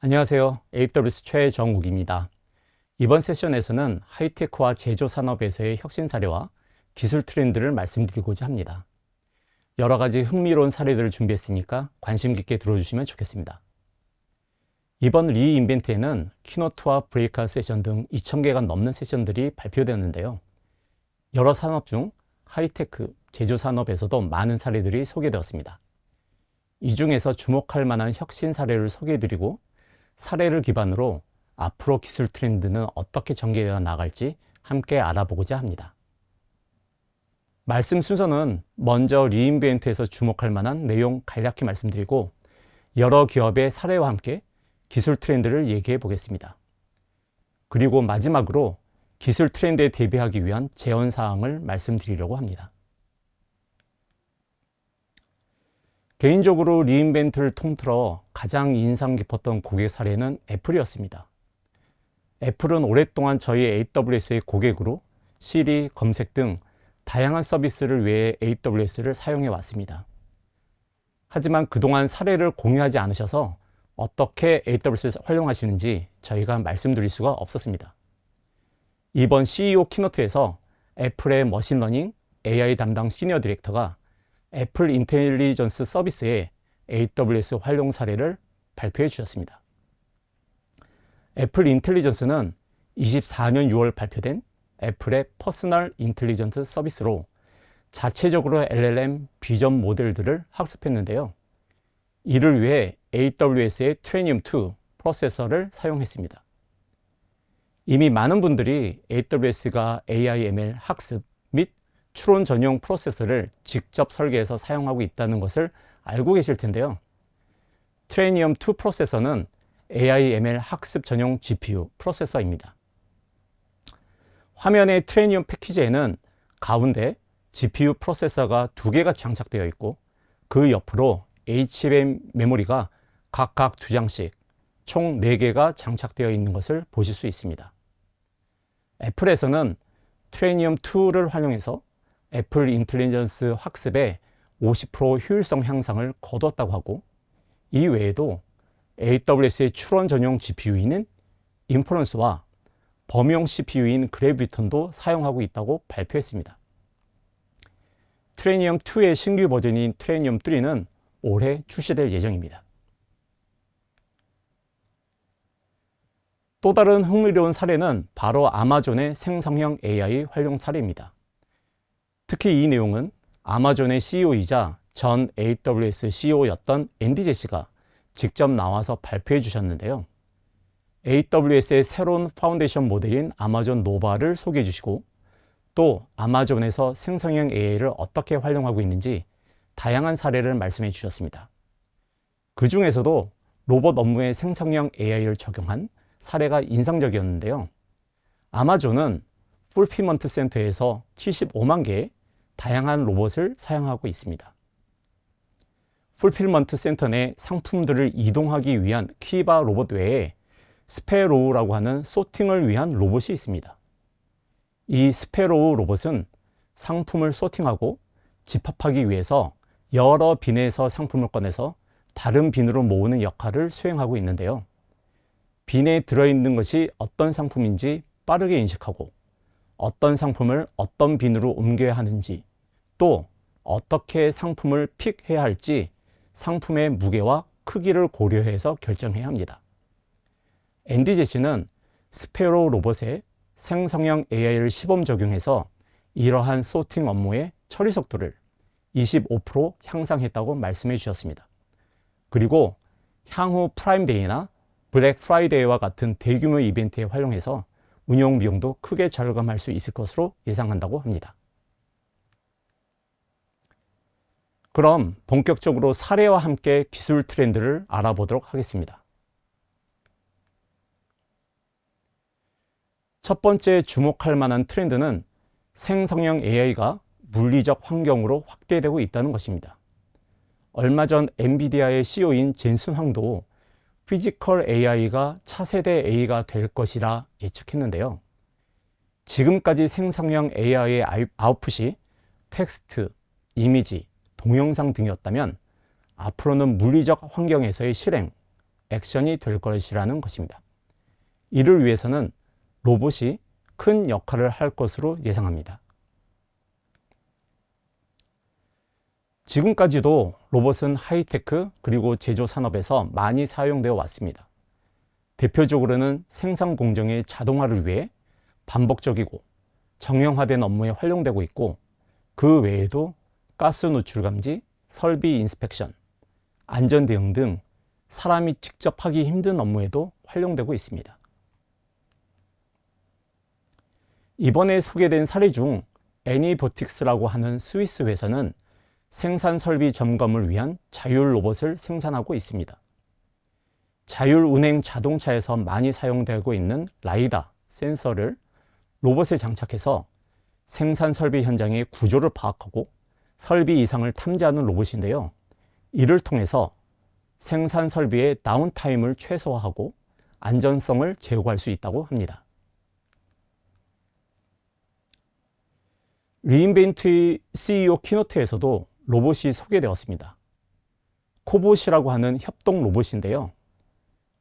안녕하세요. AWS 최정욱입니다. 이번 세션에서는 하이테크와 제조 산업에서의 혁신 사례와 기술 트렌드를 말씀드리고자 합니다. 여러 가지 흥미로운 사례들을 준비했으니까 관심 깊게 들어주시면 좋겠습니다. 이번 리인벤트에는 키노트와 브레이크아웃 세션 등 2,000개가 넘는 세션들이 발표되었는데요. 여러 산업 중 하이테크, 제조 산업에서도 많은 사례들이 소개되었습니다. 이 중에서 주목할 만한 혁신 사례를 소개해드리고 사례를 기반으로 앞으로 기술 트렌드는 어떻게 전개되어 나갈지 함께 알아보고자 합니다. 말씀 순서는 먼저 리인벤트에서 주목할 만한 내용 간략히 말씀드리고 여러 기업의 사례와 함께 기술 트렌드를 얘기해 보겠습니다. 그리고 마지막으로 기술 트렌드에 대비하기 위한 제언 사항을 말씀드리려고 합니다. 개인적으로 리인벤트를 통틀어 가장 인상 깊었던 고객 사례는 애플이었습니다. 애플은 오랫동안 저희 AWS의 고객으로 시리, 검색 등 다양한 서비스를 위해 AWS를 사용해 왔습니다. 하지만 그동안 사례를 공유하지 않으셔서 어떻게 AWS를 활용하시는지 저희가 말씀드릴 수가 없었습니다. 이번 CEO 키노트에서 애플의 머신러닝 AI 담당 시니어 디렉터가 애플 인텔리전스 서비스의 AWS 활용 사례를 발표해 주셨습니다. 애플 인텔리전스는 24년 6월 발표된 애플의 퍼스널 인텔리전스 서비스로 자체적으로 LLM 비전 모델들을 학습했는데요. 이를 위해 AWS의 트레니움2 프로세서를 사용했습니다. 이미 많은 분들이 AWS가 AI ML 학습 및 추론 전용 프로세서를 직접 설계해서 사용하고 있다는 것을 알고 계실 텐데요. 트레니움2 프로세서는 AI ML 학습 전용 GPU 프로세서입니다. 화면의 트레니움 패키지에는 가운데 GPU 프로세서가 2개가 장착되어 있고 그 옆으로 HBM 메모리가 각각 2장씩 총 4개가 장착되어 있는 것을 보실 수 있습니다. 애플에서는 트레니움2를 활용해서 애플 인텔리전스 학습의 50% 효율성 향상을 거뒀다고 하고 이 외에도 AWS의 추론 전용 GPU인 인퍼런스와 범용 CPU인 그래비톤도 사용하고 있다고 발표했습니다. 트레니움2의 신규 버전인 트레니움3는 올해 출시될 예정입니다. 또 다른 흥미로운 사례는 바로 아마존의 생성형 AI 활용 사례입니다. 특히 이 내용은 아마존의 CEO이자 전 AWS CEO였던 앤디 제시가 직접 나와서 발표해 주셨는데요. AWS의 새로운 파운데이션 모델인 아마존 노바를 소개해 주시고 또 아마존에서 생성형 AI를 어떻게 활용하고 있는지 다양한 사례를 말씀해 주셨습니다. 그 중에서도 로봇 업무에 생성형 AI를 적용한 사례가 인상적이었는데요. 아마존은 풀피먼트 센터에서 75만 개의 다양한 로봇을 사용하고 있습니다. 풀필먼트 센터 내 상품들을 이동하기 위한 키바 로봇 외에 스페로우라고 하는 소팅을 위한 로봇이 있습니다. 이 스페로우 로봇은 상품을 소팅하고 집합하기 위해서 여러 빈에서 상품을 꺼내서 다른 빈으로 모으는 역할을 수행하고 있는데요. 빈에 들어있는 것이 어떤 상품인지 빠르게 인식하고 어떤 상품을 어떤 빈으로 옮겨야 하는지 또 어떻게 상품을 픽해야 할지 상품의 무게와 크기를 고려해서 결정해야 합니다. 앤디 제시는 스페로 로봇에 생성형 AI를 시범 적용해서 이러한 소팅 업무의 처리 속도를 25% 향상했다고 말씀해 주셨습니다. 그리고 향후 프라임데이나 블랙 프라이데이와 같은 대규모 이벤트에 활용해서 운영 비용도 크게 절감할 수 있을 것으로 예상한다고 합니다. 그럼 본격적으로 사례와 함께 기술 트렌드를 알아보도록 하겠습니다. 첫 번째 주목할 만한 트렌드는 생성형 AI가 물리적 환경으로 확대되고 있다는 것입니다. 얼마 전 엔비디아의 CEO인 젠슨 황도 피지컬 AI가 차세대 A가 될 것이라 예측했는데요. 지금까지 생성형 AI의 아웃풋이 텍스트, 이미지, 동영상 등이었다면 앞으로는 물리적 환경에서의 실행, 액션이 될 것이라는 것입니다. 이를 위해서는 로봇이 큰 역할을 할 것으로 예상합니다. 지금까지도 로봇은 하이테크 그리고 제조 산업에서 많이 사용되어 왔습니다. 대표적으로는 생산 공정의 자동화를 위해 반복적이고 정형화된 업무에 활용되고 있고, 그 외에도 가스 노출 감지, 설비 인스펙션, 안전 대응 등 사람이 직접 하기 힘든 업무에도 활용되고 있습니다. 이번에 소개된 사례 중 애니버틱스라고 하는 스위스 회사는 생산 설비 점검을 위한 자율 로봇을 생산하고 있습니다. 자율 운행 자동차에서 많이 사용되고 있는 라이다 센서를 로봇에 장착해서 생산 설비 현장의 구조를 파악하고 설비 이상을 탐지하는 로봇인데요. 이를 통해서 생산 설비의 다운타임을 최소화하고 안전성을 제고할 수 있다고 합니다. 리인벤트 CEO 키노트에서도 로봇이 소개되었습니다. 코봇이라고 하는 협동 로봇인데요.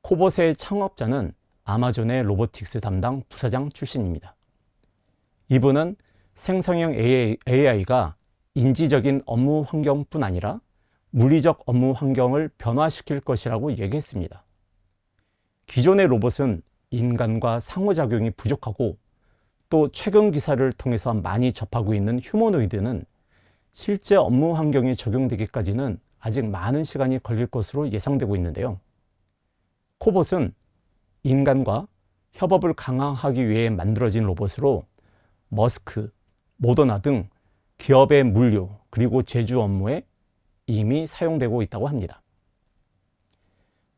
코봇의 창업자는 아마존의 로보틱스 담당 부사장 출신입니다. 이분은 생성형 AI가 인지적인 업무 환경뿐 아니라 물리적 업무 환경을 변화시킬 것이라고 얘기했습니다. 기존의 로봇은 인간과 상호작용이 부족하고, 또 최근 기사를 통해서 많이 접하고 있는 휴머노이드는 실제 업무 환경에 적용되기까지는 아직 많은 시간이 걸릴 것으로 예상되고 있는데요. 코봇은 인간과 협업을 강화하기 위해 만들어진 로봇으로 머스크, 모더나 등 기업의 물류 그리고 제조 업무에 이미 사용되고 있다고 합니다.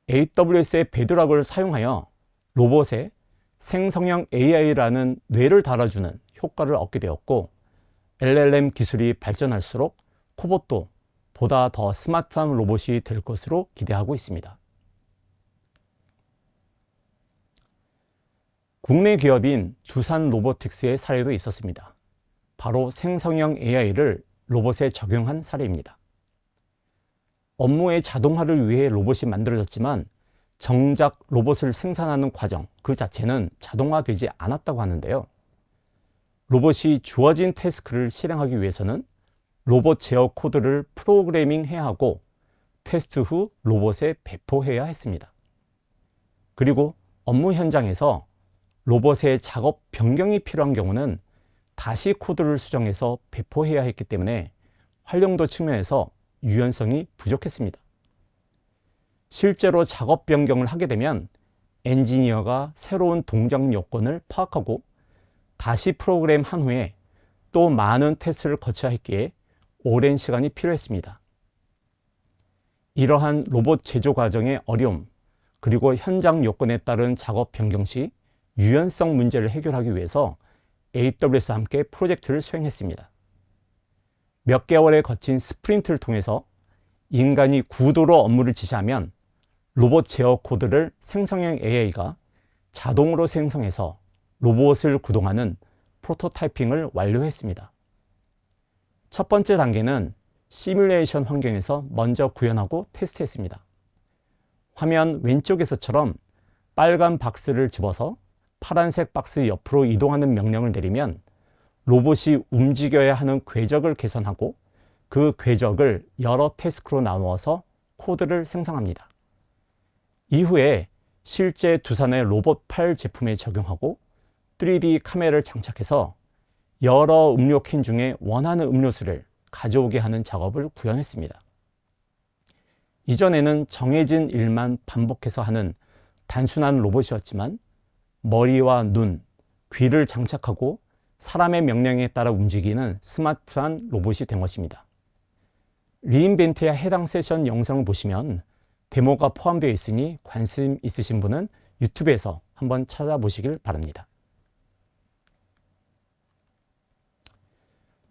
AWS의 베드락을 사용하여 로봇에 생성형 AI라는 뇌를 달아주는 효과를 얻게 되었고, LLM 기술이 발전할수록 코봇도 보다 더 스마트한 로봇이 될 것으로 기대하고 있습니다. 국내 기업인 두산 로보틱스의 사례도 있었습니다. 바로 생성형 AI를 로봇에 적용한 사례입니다. 업무의 자동화를 위해 로봇이 만들어졌지만 정작 로봇을 생산하는 과정 그 자체는 자동화되지 않았다고 하는데요. 로봇이 주어진 태스크를 실행하기 위해서는 로봇 제어 코드를 프로그래밍해야 하고 테스트 후 로봇에 배포해야 했습니다. 그리고 업무 현장에서 로봇의 작업 변경이 필요한 경우는 다시 코드를 수정해서 배포해야 했기 때문에 활용도 측면에서 유연성이 부족했습니다. 실제로 작업 변경을 하게 되면 엔지니어가 새로운 동작 요건을 파악하고 다시 프로그램한 후에 또 많은 테스트를 거쳐야 했기에 오랜 시간이 필요했습니다. 이러한 로봇 제조 과정의 어려움, 그리고 현장 요건에 따른 작업 변경 시 유연성 문제를 해결하기 위해서 AWS와 함께 프로젝트를 수행했습니다. 몇 개월에 거친 스프린트를 통해서 인간이 구도로 업무를 지시하면 로봇 제어 코드를 생성형 AI가 자동으로 생성해서 로봇을 구동하는 프로토타이핑을 완료했습니다. 첫 번째 단계는 시뮬레이션 환경에서 먼저 구현하고 테스트했습니다. 화면 왼쪽에서처럼 빨간 박스를 집어서 파란색 박스 옆으로 이동하는 명령을 내리면 로봇이 움직여야 하는 궤적을 개선하고 그 궤적을 여러 태스크로 나누어서 코드를 생성합니다. 이후에 실제 두산의 로봇 팔 제품에 적용하고 3D 카메라를 장착해서 여러 음료 캔 중에 원하는 음료수를 가져오게 하는 작업을 구현했습니다. 이전에는 정해진 일만 반복해서 하는 단순한 로봇이었지만 머리와 눈, 귀를 장착하고 사람의 명령에 따라 움직이는 스마트한 로봇이 된 것입니다. 리인벤트의 해당 세션 영상을 보시면 데모가 포함되어 있으니 관심 있으신 분은 유튜브에서 한번 찾아보시길 바랍니다.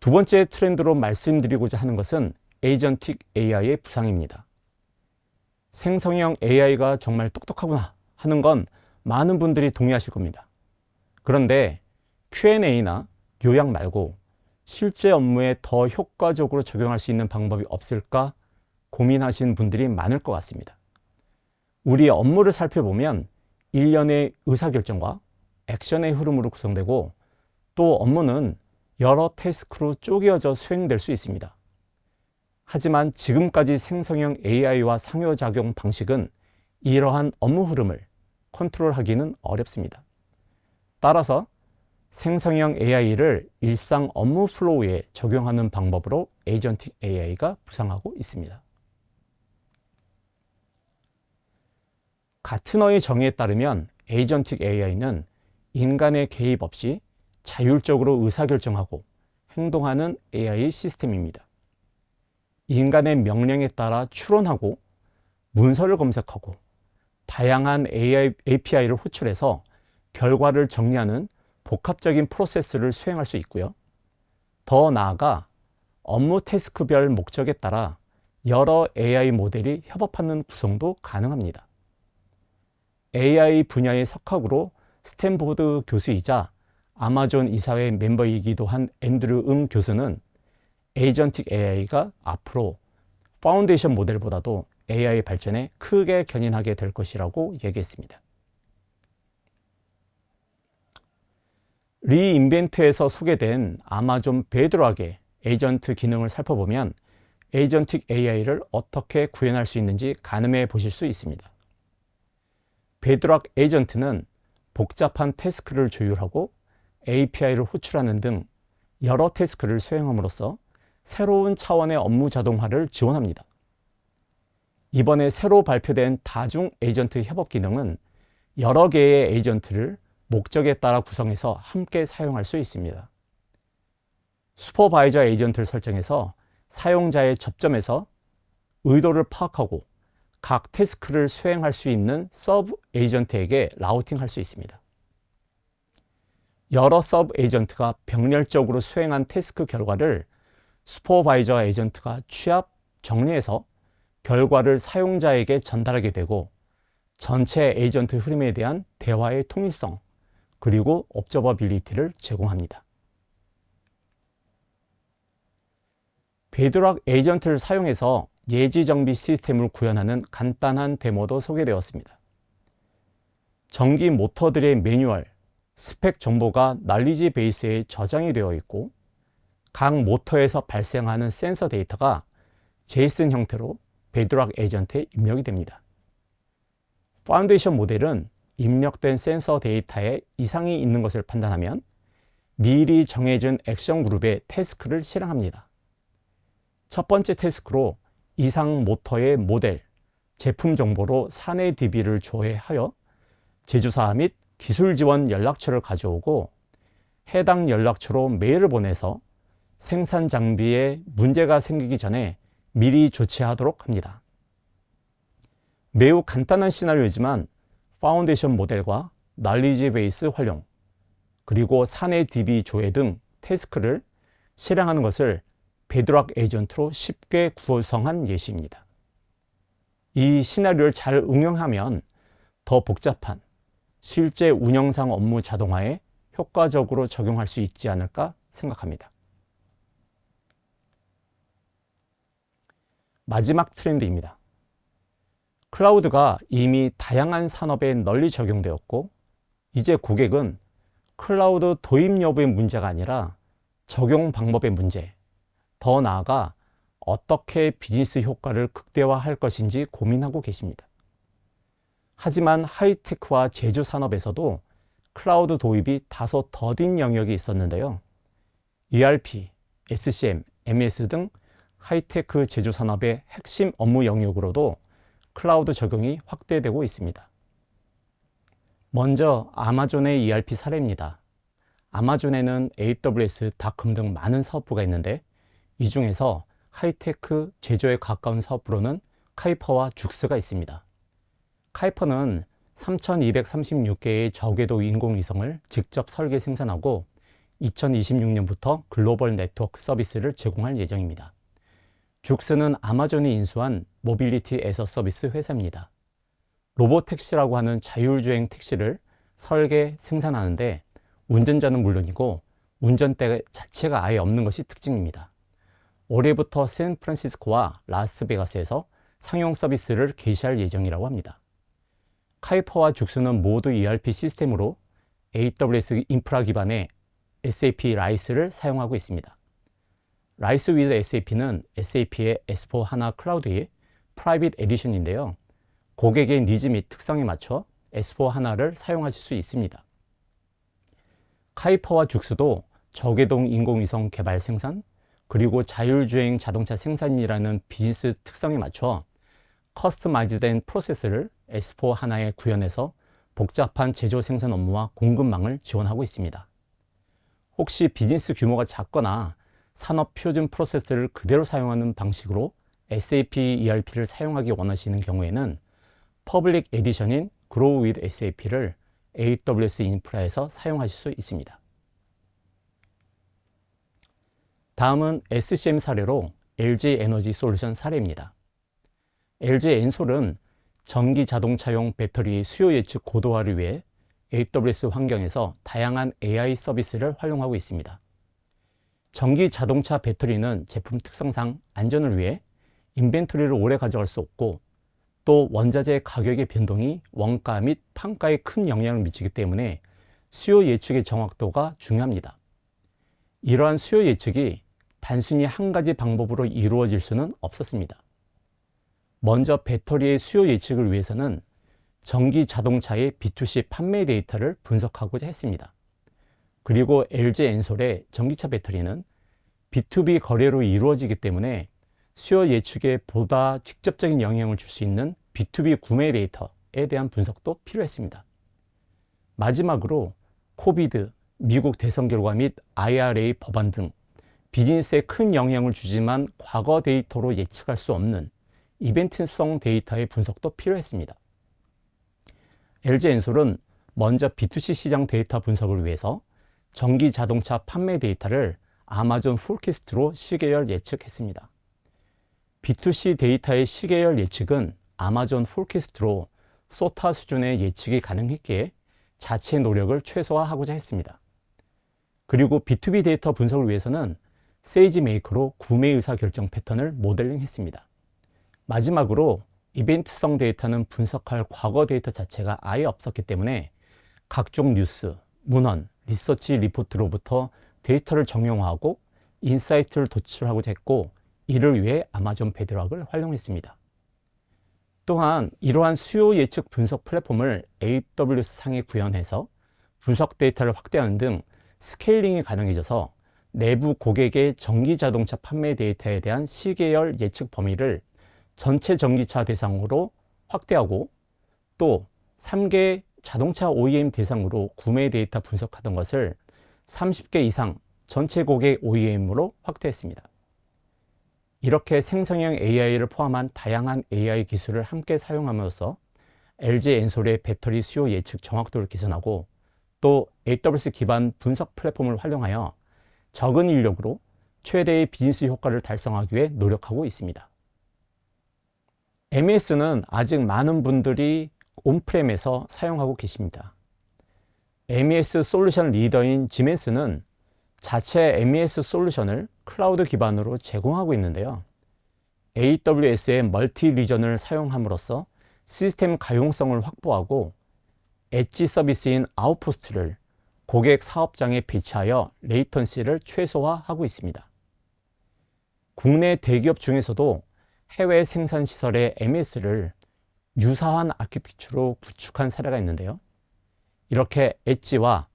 두 번째 트렌드로 말씀드리고자 하는 것은 에이전틱 AI의 부상입니다. 생성형 AI가 정말 똑똑하구나 하는 건 많은 분들이 동의하실 겁니다. 그런데 Q&A나 요약 말고 실제 업무에 더 효과적으로 적용할 수 있는 방법이 없을까 고민하시는 분들이 많을 것 같습니다. 우리 업무를 살펴보면 일련의 의사결정과 액션의 흐름으로 구성되고 또 업무는 여러 태스크로 쪼개어져 수행될 수 있습니다. 하지만 지금까지 생성형 AI와 상호작용 방식은 이러한 업무 흐름을 컨트롤하기는 어렵습니다. 따라서 생성형 AI를 일상 업무 플로우에 적용하는 방법으로 에이전틱 AI가 부상하고 있습니다. 가트너의 정의에 따르면 에이전틱 AI는 인간의 개입 없이 자율적으로 의사결정하고 행동하는 AI 시스템입니다. 인간의 명령에 따라 추론하고 문서를 검색하고 다양한 API를 호출해서 결과를 정리하는 복합적인 프로세스를 수행할 수 있고요. 더 나아가 업무 태스크별 목적에 따라 여러 AI 모델이 협업하는 구성도 가능합니다. AI 분야의 석학으로 스탠포드 교수이자 아마존 이사회 멤버이기도 한 앤드류 응 교수는 에이전틱 AI가 앞으로 파운데이션 모델보다도 AI 발전에 크게 견인하게 될 것이라고 얘기했습니다. 리인벤트에서 소개된 아마존 베드락의 에이전트 기능을 살펴보면 에이전틱 AI를 어떻게 구현할 수 있는지 가늠해 보실 수 있습니다. 베드락 에이전트는 복잡한 태스크를 조율하고 API를 호출하는 등 여러 태스크를 수행함으로써 새로운 차원의 업무 자동화를 지원합니다. 이번에 새로 발표된 다중 에이전트 협업 기능은 여러 개의 에이전트를 목적에 따라 구성해서 함께 사용할 수 있습니다. 슈퍼바이저 에이전트를 설정해서 사용자의 접점에서 의도를 파악하고 각 태스크를 수행할 수 있는 서브 에이전트에게 라우팅할 수 있습니다. 여러 서브 에이전트가 병렬적으로 수행한 태스크 결과를 슈퍼바이저 에이전트가 취합, 정리해서 결과를 사용자에게 전달하게 되고 전체 에이전트 흐름에 대한 대화의 통일성 그리고 옵저버빌리티를 제공합니다. 베드락 에이전트를 사용해서 예지 정비 시스템을 구현하는 간단한 데모도 소개되었습니다. 전기 모터들의 매뉴얼, 스펙 정보가 날리지 베이스에 저장이 되어 있고 각 모터에서 발생하는 센서 데이터가 제이슨 형태로 베드락 에이전트에 입력이 됩니다. 파운데이션 모델은 입력된 센서 데이터에 이상이 있는 것을 판단하면 미리 정해진 액션 그룹의 태스크를 실행합니다. 첫 번째 태스크로 이상 모터의 모델, 제품 정보로 사내 DB를 조회하여 제조사 및 기술 지원 연락처를 가져오고 해당 연락처로 메일을 보내서 생산 장비에 문제가 생기기 전에 미리 조치하도록 합니다. 매우 간단한 시나리오이지만 파운데이션 모델과 날리지 베이스 활용, 그리고 사내 DB 조회 등 태스크를 실행하는 것을 베드락 에이전트로 쉽게 구성한 예시입니다. 이 시나리오를 잘 응용하면 더 복잡한 실제 운영상 업무 자동화에 효과적으로 적용할 수 있지 않을까 생각합니다. 마지막 트렌드입니다. 클라우드가 이미 다양한 산업에 널리 적용되었고 이제 고객은 클라우드 도입 여부의 문제가 아니라 적용 방법의 문제, 더 나아가 어떻게 비즈니스 효과를 극대화할 것인지 고민하고 계십니다. 하지만 하이테크와 제조 산업에서도 클라우드 도입이 다소 더딘 영역이 있었는데요. ERP, SCM, MES 등 하이테크 제조 산업의 핵심 업무 영역으로도 클라우드 적용이 확대되고 있습니다. 먼저 아마존의 ERP 사례입니다. 아마존에는 AWS, 닷컴 등 많은 사업부가 있는데 이 중에서 하이테크 제조에 가까운 사업부로는 카이퍼와 죽스가 있습니다. 카이퍼는 3,236개의 저궤도 인공위성을 직접 설계 생산하고 2026년부터 글로벌 네트워크 서비스를 제공할 예정입니다. 죽스는 아마존이 인수한 모빌리티 에서 서비스 회사입니다. 로보택시라고 하는 자율주행 택시를 설계, 생산하는데 운전자는 물론이고 운전대 자체가 아예 없는 것이 특징입니다. 올해부터 샌프란시스코와 라스베가스에서 상용 서비스를 개시할 예정이라고 합니다. 카이퍼와 죽수는 모두 ERP 시스템으로 AWS 인프라 기반의 SAP 라이스를 사용하고 있습니다. 라이스 위드 SAP는 SAP의 S4HANA 클라우드의 프라이빗 에디션인데요. 고객의 니즈 및 특성에 맞춰 S4HANA를 사용하실 수 있습니다. 카이퍼와 죽수도 저궤동 인공위성 개발 생산, 그리고 자율주행 자동차 생산이라는 비즈니스 특성에 맞춰 커스터마이즈된 프로세스를 S4HANA에 구현해서 복잡한 제조 생산 업무와 공급망을 지원하고 있습니다. 혹시 비즈니스 규모가 작거나 산업 표준 프로세스를 그대로 사용하는 방식으로 SAP ERP를 사용하기 원하시는 경우에는 퍼블릭 에디션인 Grow with SAP를 AWS 인프라에서 사용하실 수 있습니다. 다음은 SCM 사례로 LG 에너지 솔루션 사례입니다. LG 엔솔은 전기 자동차용 배터리 수요 예측 고도화를 위해 AWS 환경에서 다양한 AI 서비스를 활용하고 있습니다. 전기 자동차 배터리는 제품 특성상 안전을 위해 인벤토리를 오래 가져갈 수 없고, 또 원자재 가격의 변동이 원가 및 판가에 큰 영향을 미치기 때문에 수요 예측의 정확도가 중요합니다. 이러한 수요 예측이 단순히 한 가지 방법으로 이루어질 수는 없었습니다. 먼저 배터리의 수요 예측을 위해서는 전기 자동차의 B2C 판매 데이터를 분석하고자 했습니다. 그리고 LG 엔솔의 전기차 배터리는 B2B 거래로 이루어지기 때문에 수요 예측에 보다 직접적인 영향을 줄 수 있는 B2B 구매 데이터에 대한 분석도 필요했습니다. 마지막으로 코비드, 미국 대선 결과 및 IRA 법안 등 비즈니스에 큰 영향을 주지만 과거 데이터로 예측할 수 없는 이벤트성 데이터의 분석도 필요했습니다. LG 엔솔은 먼저 B2C 시장 데이터 분석을 위해서 전기 자동차 판매 데이터를 아마존 폴캐스트로 시계열 예측했습니다. B2C 데이터의 시계열 예측은 아마존 폴캐스트로 소타 수준의 예측이 가능했기에 자체 노력을 최소화하고자 했습니다. 그리고 B2B 데이터 분석을 위해서는 세이지메이커로 구매 의사 결정 패턴을 모델링했습니다. 마지막으로 이벤트성 데이터는 분석할 과거 데이터 자체가 아예 없었기 때문에 각종 뉴스, 문헌, 리서치 리포트로부터 데이터를 정형화하고 인사이트를 도출하고자 했고, 이를 위해 아마존 베드락을 활용했습니다. 또한 이러한 수요 예측 분석 플랫폼을 AWS 상에 구현해서 분석 데이터를 확대하는 등 스케일링이 가능해져서 내부 고객의 전기 자동차 판매 데이터에 대한 시계열 예측 범위를 전체 전기차 대상으로 확대하고, 또 3개 자동차 OEM 대상으로 구매 데이터 분석하던 것을 30개 이상 전체 고객 OEM으로 확대했습니다. 이렇게 생성형 AI를 포함한 다양한 AI 기술을 함께 사용함으로써 LG 엔솔의 배터리 수요 예측 정확도를 개선하고, 또 AWS 기반 분석 플랫폼을 활용하여 적은 인력으로 최대의 비즈니스 효과를 달성하기 위해 노력하고 있습니다. MES는 아직 많은 분들이 온프렘에서 사용하고 계십니다. MES 솔루션 리더인 지멘스는 자체 MES 솔루션을 클라우드 기반으로 제공하고 있는데요. AWS의 멀티 리전을 사용함으로써 시스템 가용성을 확보하고 엣지 서비스인 아웃포스트를 고객 사업장에 배치하여 레이턴시를 최소화하고 있습니다. 국내 대기업 중에서도 해외 생산 시설의 MES를 유사한 아키텍처로 구축한 사례가 있는데요. 이렇게 엣지와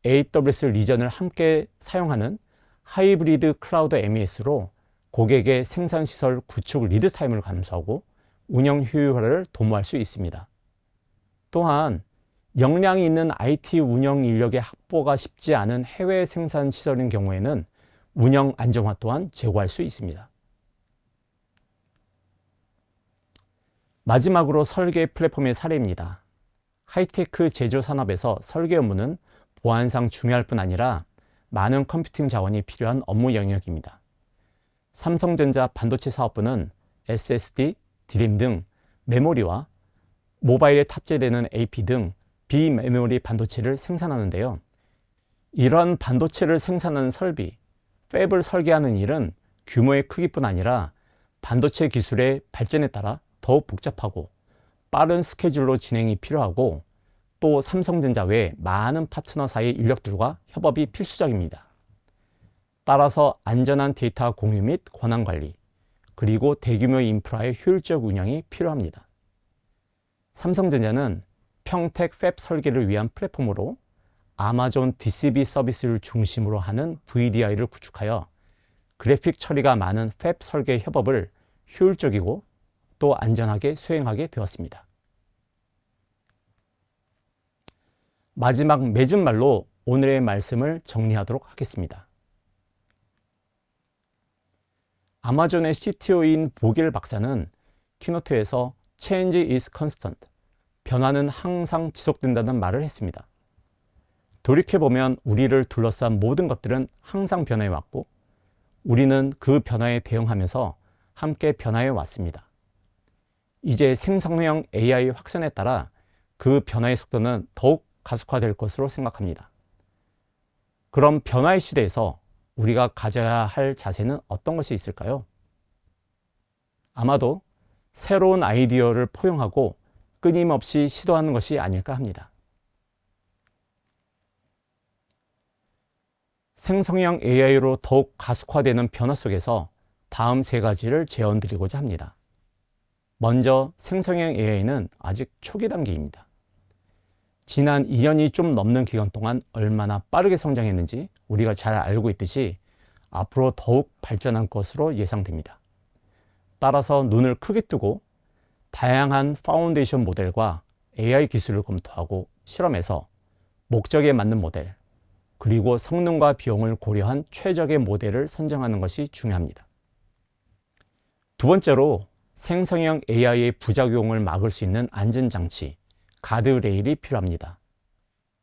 AWS 리전을 함께 사용하는 하이브리드 클라우드 MES로 고객의 생산 시설 구축 리드 타임을 감소하고 운영 효율화를 도모할 수 있습니다. 또한 역량이 있는 IT 운영 인력의 확보가 쉽지 않은 해외 생산 시설인 경우에는 운영 안정화 또한 제고할 수 있습니다. 마지막으로 설계 플랫폼의 사례입니다. 하이테크 제조 산업에서 설계 업무는 보안상 중요할 뿐 아니라 많은 컴퓨팅 자원이 필요한 업무 영역입니다. 삼성전자 반도체 사업부는 SSD, DRAM 등 메모리와 모바일에 탑재되는 AP 등 비메모리 반도체를 생산하는데요. 이러한 반도체를 생산하는 설비, 팹을 설계하는 일은 규모의 크기뿐 아니라 반도체 기술의 발전에 따라 더욱 복잡하고 빠른 스케줄로 진행이 필요하고 또 삼성전자 외 많은 파트너 사이 인력들과 협업이 필수적입니다. 따라서 안전한 데이터 공유 및 권한 관리, 그리고 대규모 인프라의 효율적 운영이 필요합니다. 삼성전자는 평택 팹 설계를 위한 플랫폼으로 아마존 DCB 서비스를 중심으로 하는 VDI를 구축하여 그래픽 처리가 많은 팹 설계 협업을 효율적이고 또 안전하게 수행하게 되었습니다. 마지막 맺은 말로 오늘의 말씀을 정리하도록 하겠습니다. 아마존의 CTO인 보겔 박사는 키노트에서 Change is constant, 변화는 항상 지속된다는 말을 했습니다. 돌이켜보면 우리를 둘러싼 모든 것들은 항상 변화해 왔고 우리는 그 변화에 대응하면서 함께 변화해 왔습니다. 이제 생성형 AI 확산에 따라 그 변화의 속도는 더욱 가속화될 것으로 생각합니다. 그럼 변화의 시대에서 우리가 가져야 할 자세는 어떤 것이 있을까요? 아마도 새로운 아이디어를 포용하고 끊임없이 시도하는 것이 아닐까 합니다. 생성형 AI로 더욱 가속화되는 변화 속에서 다음 세 가지를 제언드리고자 합니다. 먼저 생성형 AI는 아직 초기 단계입니다. 지난 2년이 좀 넘는 기간 동안 얼마나 빠르게 성장했는지 우리가 잘 알고 있듯이 앞으로 더욱 발전할 것으로 예상됩니다. 따라서 눈을 크게 뜨고 다양한 파운데이션 모델과 AI 기술을 검토하고 실험해서 목적에 맞는 모델, 그리고 성능과 비용을 고려한 최적의 모델을 선정하는 것이 중요합니다. 두 번째로 생성형 AI의 부작용을 막을 수 있는 안전장치, 가드레일이 필요합니다.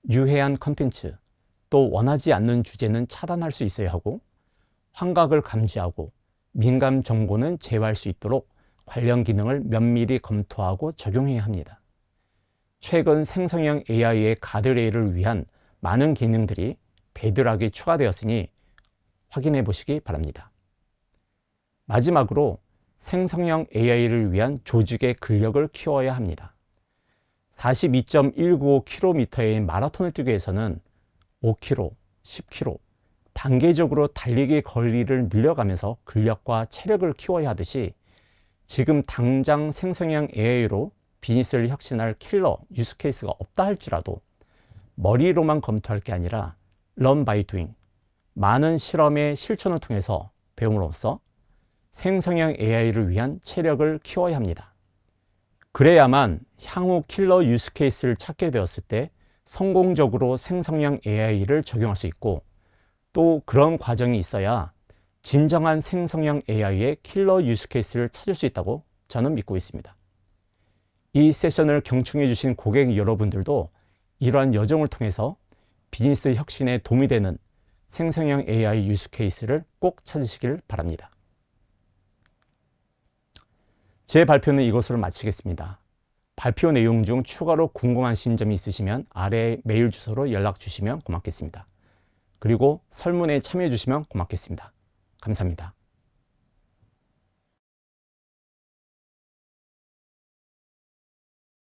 유해한 컨텐츠, 또 원하지 않는 주제는 차단할 수 있어야 하고 환각을 감지하고 민감 정보는 제어할 수 있도록 관련 기능을 면밀히 검토하고 적용해야 합니다. 최근 생성형 AI의 가드레일을 위한 많은 기능들이 베드락에 추가되었으니 확인해 보시기 바랍니다. 마지막으로 생성형 AI를 위한 조직의 근력을 키워야 합니다. 42.195km의 마라톤을 뛰기 위해서는 5km, 10km, 단계적으로 달리기 거리를 늘려가면서 근력과 체력을 키워야 하듯이 지금 당장 생성형 AI로 비즈니스를 혁신할 킬러 유스 케이스가 없다 할지라도 머리로만 검토할 게 아니라 Learn by doing, 많은 실험의 실천을 통해서 배움으로써 생성형 AI를 위한 체력을 키워야 합니다. 그래야만 향후 킬러 유스 케이스를 찾게 되었을 때 성공적으로 생성형 AI를 적용할 수 있고 또 그런 과정이 있어야 진정한 생성형 AI의 킬러 유스 케이스를 찾을 수 있다고 저는 믿고 있습니다. 이 세션을 경청해 주신 고객 여러분들도 이러한 여정을 통해서 비즈니스 혁신에 도움이 되는 생성형 AI 유스 케이스를 꼭 찾으시길 바랍니다. 제 발표는 이것으로 마치겠습니다. 발표 내용 중 추가로 궁금하신 점이 있으시면 아래 메일 주소로 연락 주시면 고맙겠습니다. 그리고 설문에 참여해 주시면 고맙겠습니다. 감사합니다.